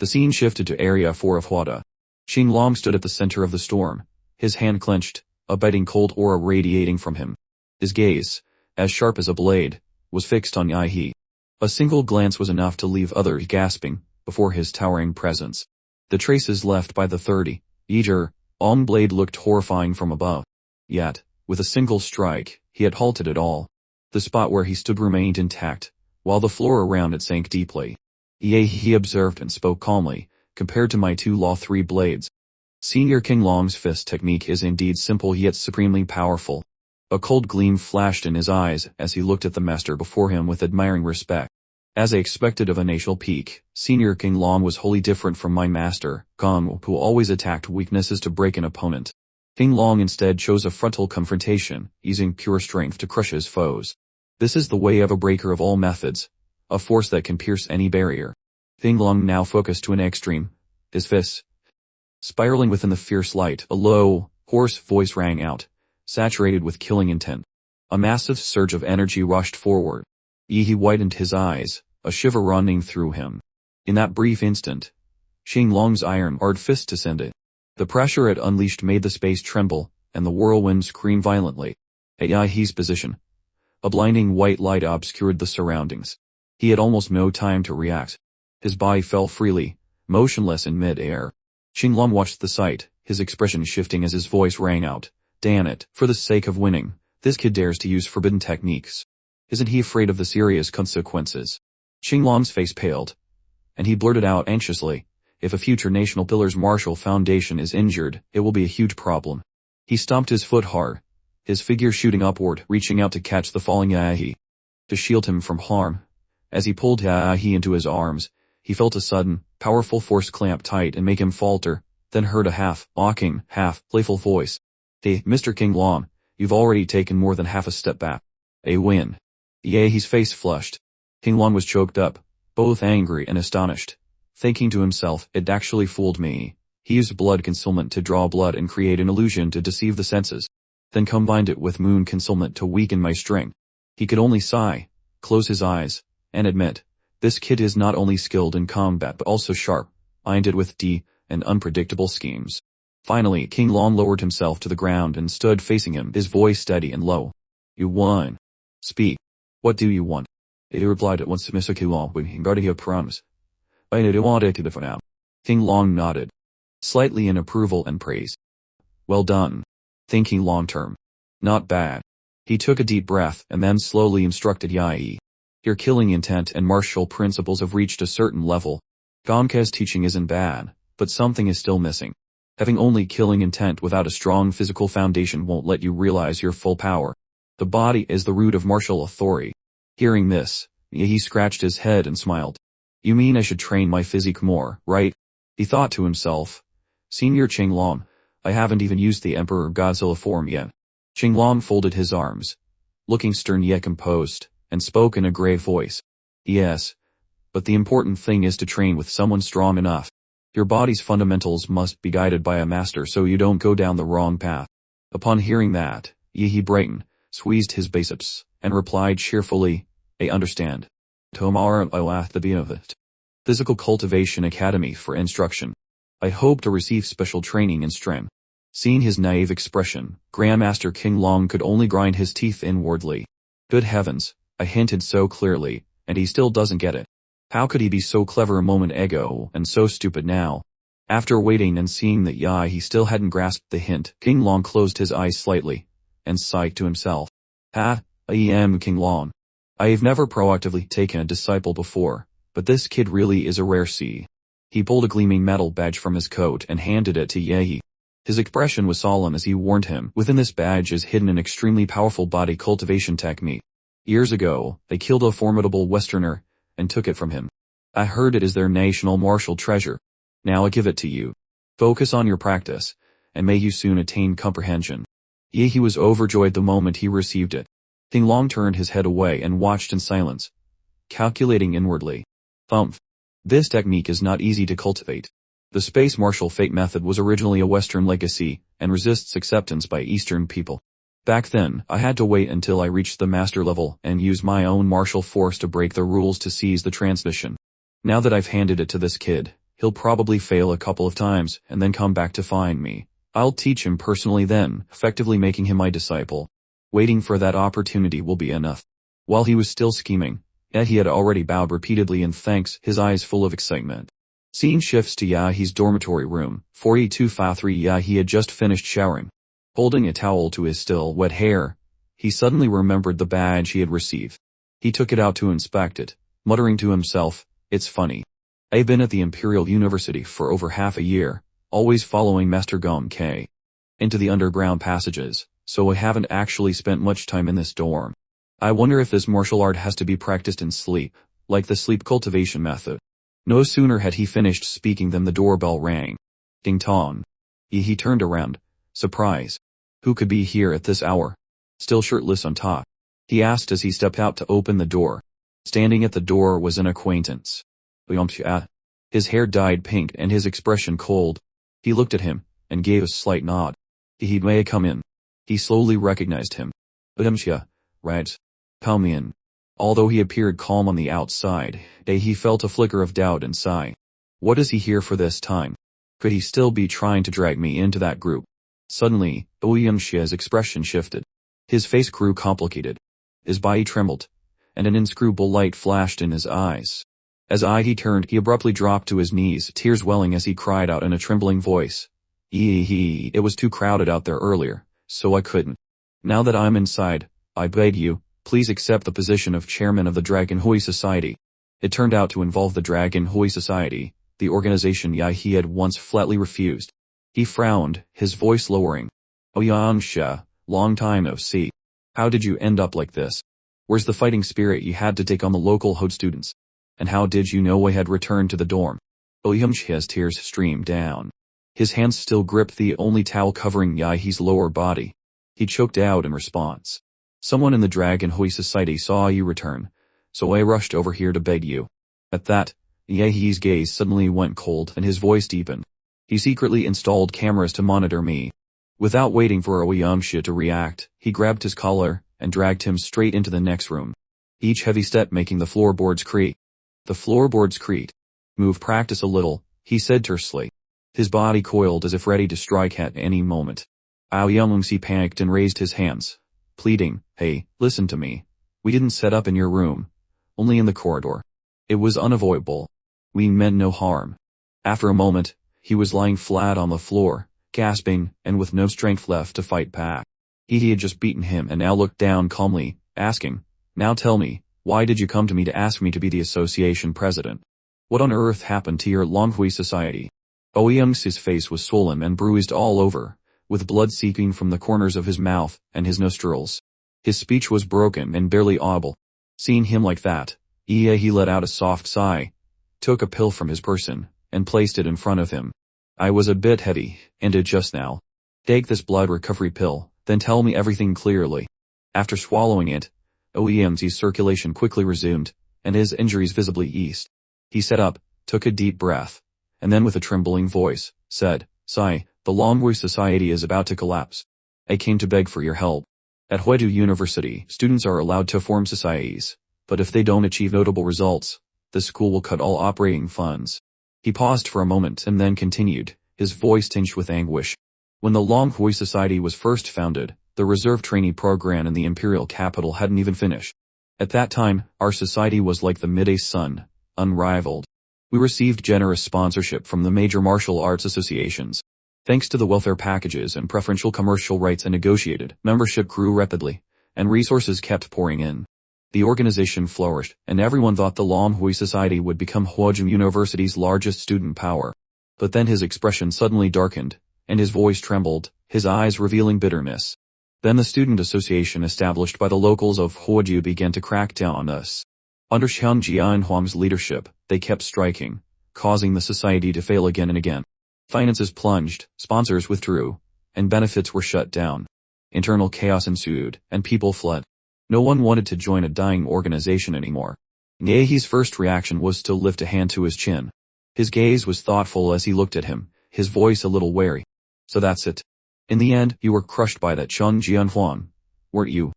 The scene shifted to Area 4 of Huada. Xing Long stood at the center of the storm, his hand clenched, a biting cold aura radiating from him. His gaze, as sharp as a blade, was fixed on Yi. A single glance was enough to leave others gasping before his towering presence. The traces left by the 30-meter long blade looked horrifying from above. Yet, with a single strike, he had halted it all. The spot where he stood remained intact, while the floor around it sank deeply. He observed and spoke calmly, compared to my two Law 3 blades. Senior King Long's fist technique is indeed simple yet supremely powerful. A cold gleam flashed in his eyes as he looked at the master before him with admiring respect. As I expected of a nation peak, Senior King Long was wholly different from my master, Gong, who always attacked weaknesses to break an opponent. King Long instead chose a frontal confrontation, using pure strength to crush his foes. This is the way of a breaker of all methods, a force that can pierce any barrier. King Long now focused to an extreme, his fists spiraling within the fierce light. A low, hoarse voice rang out, saturated with killing intent. A massive surge of energy rushed forward. He widened his eyes, a shiver running through him. In that brief instant, Xing Long's iron-hard fist descended. The pressure it unleashed made the space tremble, and the whirlwind scream violently. At Yi's position, a blinding white light obscured the surroundings. He had almost no time to react. His body fell freely, motionless in mid-air. Xing Long watched the sight, his expression shifting as his voice rang out. Damn it, for the sake of winning, this kid dares to use forbidden techniques. Isn't he afraid of the serious consequences? Xing Long's face paled, and he blurted out anxiously, if a future National Pillars Martial Foundation is injured, it will be a huge problem. He stomped his foot hard, his figure shooting upward, reaching out to catch the falling Yi, to shield him from harm. As he pulled Yi into his arms, he felt a sudden, powerful force clamp tight and make him falter, then heard a half-mocking, half-playful voice. Hey, Mr. King Long, you've already taken more than half a step back. A win. Yi's face flushed. King Long was choked up, both angry and astonished. Thinking to himself, it actually fooled me. He used blood concealment to draw blood and create an illusion to deceive the senses, then combined it with moon concealment to weaken my strength. He could only sigh, close his eyes, and admit, this kid is not only skilled in combat but also sharp-minded with and unpredictable schemes. Finally, King Long lowered himself to the ground and stood facing him, his voice steady and low. You won. Speak. What do you want? He replied at once to Mr. King Long regarding your promise. I don't want it for now. King Long nodded, slightly in approval and praise. Well done. Thinking long-term. Not bad. He took a deep breath and then slowly instructed Yi. Your killing intent and martial principles have reached a certain level. Gongke's teaching isn't bad, but something is still missing. Having only killing intent without a strong physical foundation won't let you realize your full power. The body is the root of martial authority. Hearing this, he scratched his head and smiled. You mean I should train my physique more, right? He thought to himself. Senior Xing Long, I haven't even used the Emperor Godzilla form yet. Xing Long folded his arms, looking stern yet composed, and spoke in a grave voice. Yes, but the important thing is to train with someone strong enough. Your body's fundamentals must be guided by a master so you don't go down the wrong path. Upon hearing that, Yi brightened, squeezed his biceps, and replied cheerfully, I understand. Tomorrow I'll ask the of it. Physical Cultivation Academy for instruction. I hope to receive special training in strength. Seeing his naive expression, Grandmaster King Long could only grind his teeth inwardly. Good heavens, I hinted so clearly, and he still doesn't get it. How could he be so clever a moment ago and so stupid now? After waiting and seeing that he still hadn't grasped the hint, King Long closed his eyes slightly, and sighed to himself. I am King Long. I've never proactively taken a disciple before, but this kid really is a rare C. He pulled a gleaming metal badge from his coat and handed it to Yi. His expression was solemn as he warned him, within this badge is hidden an extremely powerful body cultivation technique. Years ago, they killed a formidable Westerner, and took it from him. I heard it is their national martial treasure. Now I give it to you. Focus on your practice, and may you soon attain comprehension. Yi was overjoyed the moment he received it. King Long turned his head away and watched in silence, calculating inwardly. Thumph. This technique is not easy to cultivate. The space martial fate method was originally a Western legacy, and resists acceptance by Eastern people. Back then, I had to wait until I reached the master level and use my own martial force to break the rules to seize the transmission. Now that I've handed it to this kid, He'll probably fail a couple of times and then come back to find me. I'll teach him personally then, effectively making him my disciple. Waiting for that opportunity will be enough. While he was still scheming, he had already bowed repeatedly in thanks, his eyes full of excitement. Scene shifts to Yahi's dormitory room, 4253. He had just finished showering. Holding a towel to his still wet hair, he suddenly remembered the badge he had received. He took it out to inspect it, muttering to himself, "It's funny. I've been at the Imperial University for over half a year, always following Master Gom K into the underground passages, so I haven't actually spent much time in this dorm. I wonder if this martial art has to be practiced in sleep, like the sleep cultivation method." No sooner had he finished speaking than the doorbell rang. Ding tong. He turned around. Surprise. Who could be here at this hour? Still shirtless on top? He asked as he stepped out to open the door. Standing at the door was an acquaintance. His hair dyed pink and his expression cold. He looked at him, and gave a slight nod. He may come in. He slowly recognized him. Right. Come in. Although he appeared calm on the outside, he felt a flicker of doubt inside. What is he here for this time? Could he still be trying to drag me into that group? Suddenly, Ouyamshia's expression shifted. His face grew complicated. His body trembled, and an inscrutable light flashed in his eyes. As he turned, he abruptly dropped to his knees, tears welling as he cried out in a trembling voice. It was too crowded out there earlier, so I couldn't. Now that I'm inside, I beg you, please accept the position of chairman of the Dragon Hoi Society. It turned out to involve the Dragon Hoi Society, the organization he had once flatly refused. He frowned, his voice lowering. Ouyamshia, long time no see. How did you end up like this? Where's the fighting spirit you had to take on the local Hod students? And how did you know I had returned to the dorm? Ouyamshia's tears streamed down. His hands still gripped the only towel covering Yahi's lower body. He choked out in response. Someone in the Dragon Hoi Society saw you return, so I rushed over here to beg you. At that, Yahi's gaze suddenly went cold and his voice deepened. He secretly installed cameras to monitor me. Without waiting for Ouyamshia to react, he grabbed his collar and dragged him straight into the next room. Each heavy step making the floorboards creak. The floorboards creaked. Move practice a little, he said tersely. His body coiled as if ready to strike at any moment. Ouyamshi panicked and raised his hands, pleading, "Hey, listen to me. We didn't set up in your room. Only in the corridor. It was unavoidable. We meant no harm." After a moment, he was lying flat on the floor, gasping, and with no strength left to fight back. He had just beaten him and now looked down calmly, asking, "Now tell me, why did you come to me to ask me to be the association president? What on earth happened to your Longhui society?" Ouyamshi's face was swollen and bruised all over, with blood seeping from the corners of his mouth and his nostrils. His speech was broken and barely audible. Seeing him like that, he let out a soft sigh, took a pill from his person, and placed it in front of him. "I was a bit heavy, and it just now. Take this blood recovery pill, then tell me everything clearly." After swallowing it, Ouyamshi's circulation quickly resumed, and his injuries visibly eased. He sat up, took a deep breath, and then with a trembling voice, said, "Sai, the Longhui Society is about to collapse. I came to beg for your help. At Huedu University, students are allowed to form societies, but if they don't achieve notable results, the school will cut all operating funds." He paused for a moment and then continued, his voice tinged with anguish. "When the Longhui Society was first founded, the reserve trainee program in the imperial capital hadn't even finished. At that time, our society was like the midday sun, unrivaled. We received generous sponsorship from the major martial arts associations. Thanks to the welfare packages and preferential commercial rights I negotiated, membership grew rapidly, and resources kept pouring in. The organization flourished, and everyone thought the Longhui Society would become Huajin University's largest student power. But then his expression suddenly darkened, and his voice trembled, his eyes revealing bitterness. Then the student association established by the locals of Huaju began to crack down on us. Under Xiang Jianhuang's leadership, they kept striking, causing the society to fail again and again. Finances plunged, sponsors withdrew, and benefits were shut down. Internal chaos ensued, and people fled. No one wanted to join a dying organization anymore. Yahi's first reaction was to lift a hand to his chin. His gaze was thoughtful as he looked at him, his voice a little wary. "So that's it. In the end, you were crushed by that Xiang Jianhuang, weren't you?"